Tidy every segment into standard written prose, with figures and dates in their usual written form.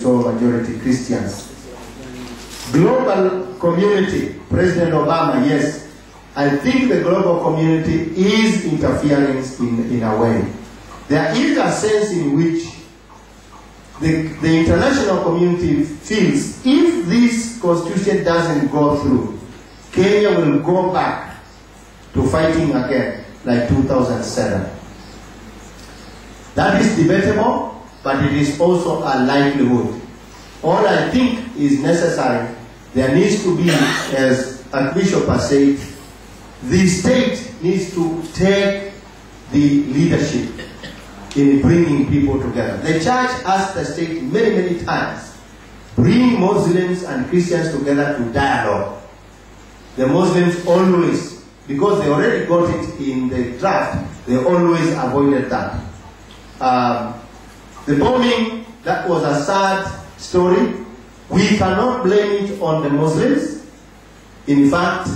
store majority Christians. Global community, President Obama, yes. I think the global community is interfering in a way. There is a sense in which the international community feels if this constitution doesn't go through, Kenya will go back to fighting again like 2007. That is debatable, but it is also a likelihood. All I think is necessary, there needs to be, as Archbishop has said, the state needs to take the leadership in bringing people together. The church asked the state many, many times, bring Muslims and Christians together to dialogue. The Muslims always, because they already got it in the draft, they always avoided that. The bombing, that was a sad story. We cannot blame it on the Muslims. In fact,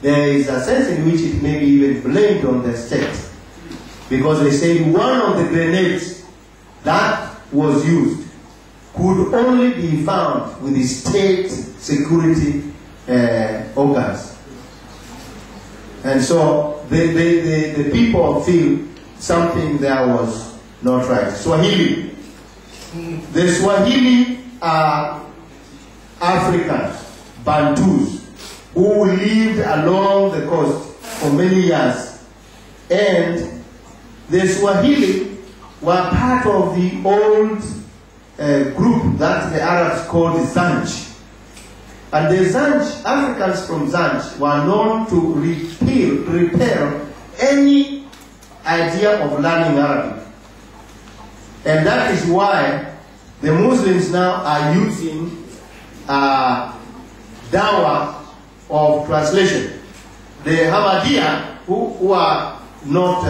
there is a sense in which it may be even blamed on the state. Because they say one of the grenades that was used could only be found with the state security organs. And so the people feel something there was not right. Swahili. The Swahili are Africans, Bantus, who lived along the coast for many years. And the Swahili were part of the old group that the Arabs called Zanj. And the Zanj, Africans from Zanj, were known to repel any idea of learning Arabic. And that is why the Muslims now are using dawah of translation. The Ahmadiyya, who are not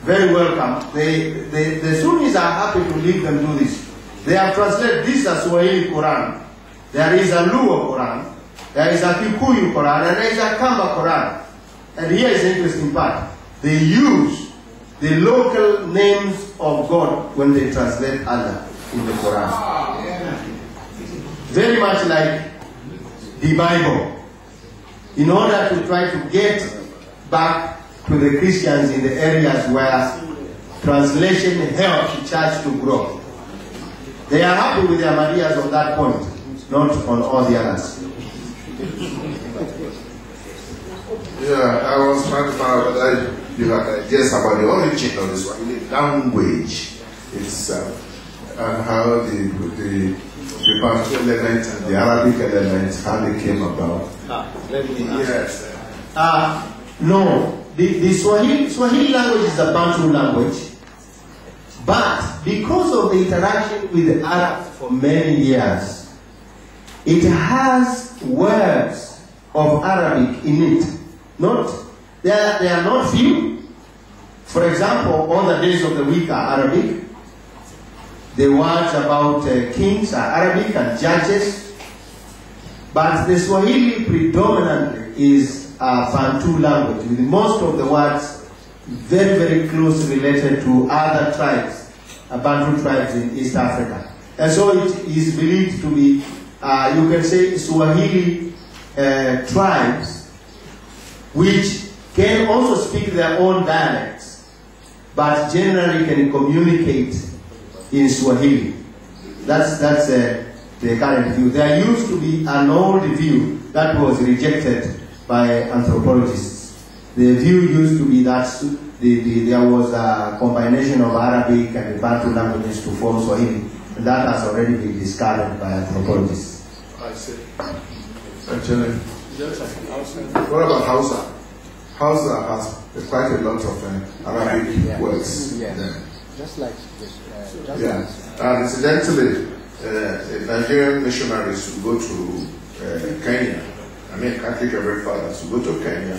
very welcome, the Sunnis are happy to leave them do this. They have translated this as Swahili Quran. There is a Luo Quran, there is a Kikuyu Quran, and there is a Kamba Quran. And here is the interesting part. They use the local names of God when they translate Allah in the Quran. Very much like the Bible. In order to try to get back to the Christians in the areas where translation helped the church to grow. They are happy with their ideas on that point, not on all the others. Yeah, I was trying to find out whether you have ideas about the origin of the Swahili language itself and how the Bantu element and the Arabic element, how they came about. Let me yes. No, the Swahili language is a Bantu language, but because of the interaction with the Arabs for many years, it has words of Arabic in it. They are not few. For example, all the days of the week are Arabic. The words about kings are Arabic and judges. But the Swahili predominantly is a Bantu language, with most of the words very, very closely related to other tribes, Bantu tribes in East Africa. And so it is believed to be, you can say, Swahili tribes, which can also speak their own dialects, but generally can communicate in Swahili. That's the current view. There used to be an old view that was rejected by anthropologists. The view used to be that there was a combination of Arabic and the Bantu languages to form Swahili, and that has already been discarded by anthropologists. I see. Actually, what about Hausa? Hausa has quite a lot of Arabic words. Yeah. Just like this. Incidentally, Nigerian missionaries who go to Kenya, I mean Catholic Reverend Fathers who go to Kenya,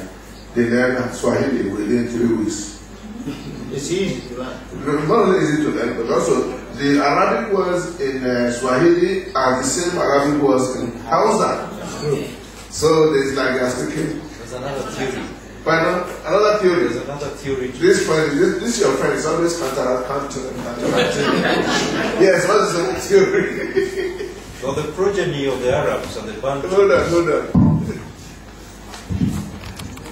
they learn Swahili within 3 weeks. It's easy to learn. Not only easy to learn, but also the Arabic words in Swahili are the same Arabic words in Hausa. So there's like a speaking. There's another theory. Pardon? Another theory. There's another theory. This your friend is always counter. Yes, what is the theory? Well, the progeny of the Arabs and the Bantu. Hold on.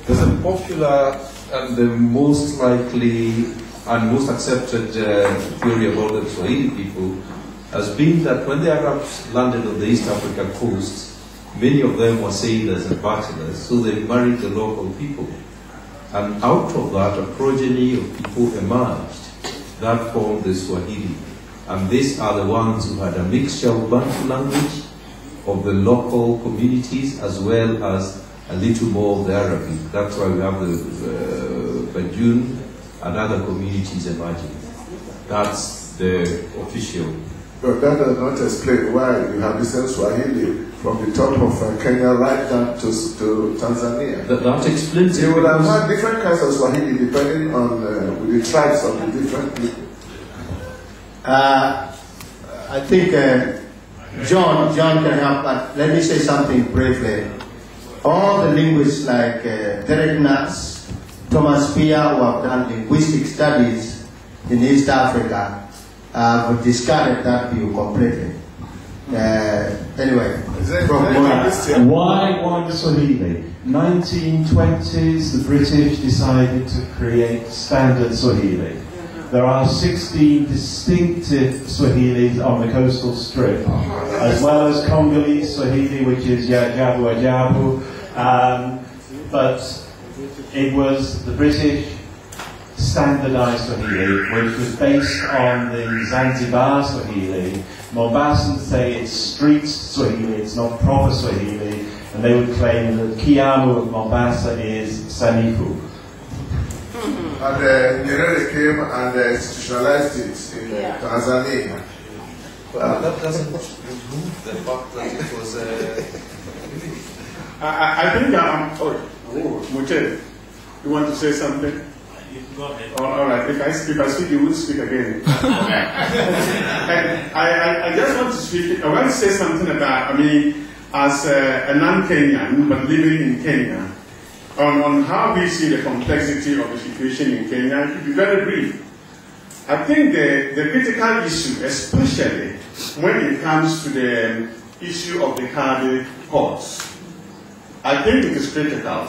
There's a popular and the most likely and most accepted theory about the Swahili people has been that when the Arabs landed on the East African coast, many of them were sailors and bachelors, so they married the local people. And out of that, a progeny of people emerged that formed the Swahili. And these are the ones who had a mixture of Bantu language, of the local communities, as well as a little more of the Arabic. That's why we have the Bajun and other communities emerging. That's the official. But that does not explain why you have the same Swahili from the top of Kenya right down to Tanzania. That explains it. You would have had different kinds of Swahili depending on with the tribes of the different people. I think John can help, but let me say something briefly. All the linguists like Derek Nuss, Thomas Pia, who have done linguistic studies in East Africa, have discarded that view completely. Anyway, why Swahili? 1920s, the British decided to create standard Swahili. There are 16 distinctive Swahilis on the coastal strip, as well as Congolese Swahili, which is Yajabu Ajabu. But it was the British standardized Swahili, which was based on the Zanzibar Swahili. Mombasans say it's street Swahili, it's not proper Swahili, and they would claim that Kiamu of Mombasa is Sanifu. And Nyerere came and institutionalized it in Tanzania. But that doesn't remove the fact that it was I think Muche, you want to say something? Go ahead. All right. If I speak, you will speak again. I just want to speak. I want to say something about. As a non-Kenyan but living in Kenya, on how we see the complexity of the situation in Kenya. To be very brief, I think the critical issue, especially when it comes to the issue of the Kadi courts, I think it is critical.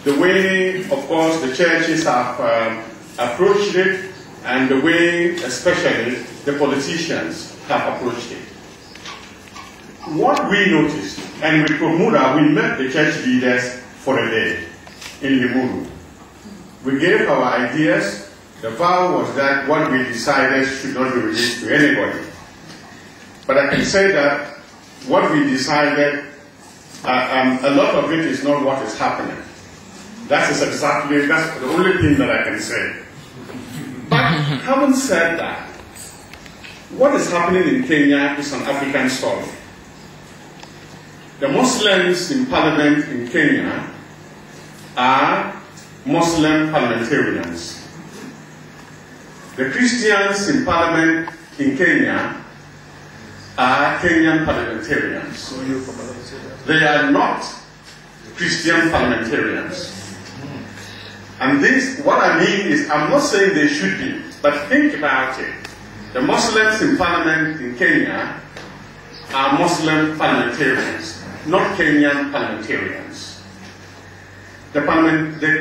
The way, of course, the churches have approached it, and the way, especially, the politicians have approached it. What we noticed, and with Komura, we met the church leaders for a day in Limuru. We gave our ideas. The vow was that what we decided should not be released to anybody. But I can say that what we decided, a lot of it is not what is happening. That's the only thing that I can say. But having said that, what is happening in Kenya is an African story. The Muslims in parliament in Kenya are Muslim parliamentarians. The Christians in parliament in Kenya are Kenyan parliamentarians. They are not Christian parliamentarians. And this, what I mean is, I'm not saying they should be, but think about it. The Muslims in parliament in Kenya are Muslim parliamentarians, not Kenyan parliamentarians. The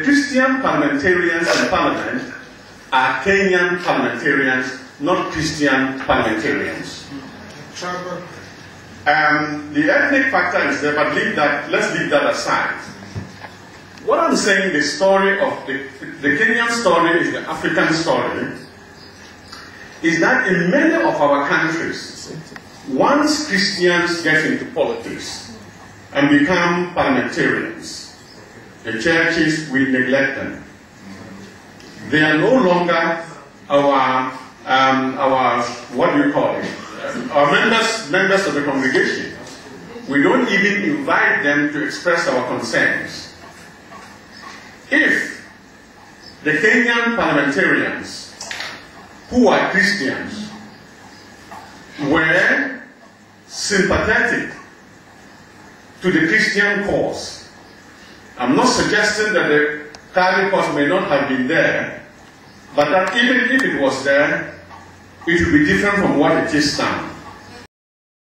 Christian parliamentarians in parliament are Kenyan parliamentarians, not Christian parliamentarians. The ethnic factor is there, but let's leave that aside. What I'm saying, the story of the Kenyan story is the African story, is that in many of our countries, once Christians get into politics and become parliamentarians, the churches will neglect them. They are no longer our what do you call it? Our members of the congregation. We don't even invite them to express our concerns. If the Kenyan parliamentarians, who are Christians, were sympathetic to the Christian cause, I'm not suggesting that the Kali cause may not have been there, but that even if it was there, it would be different from what it is now.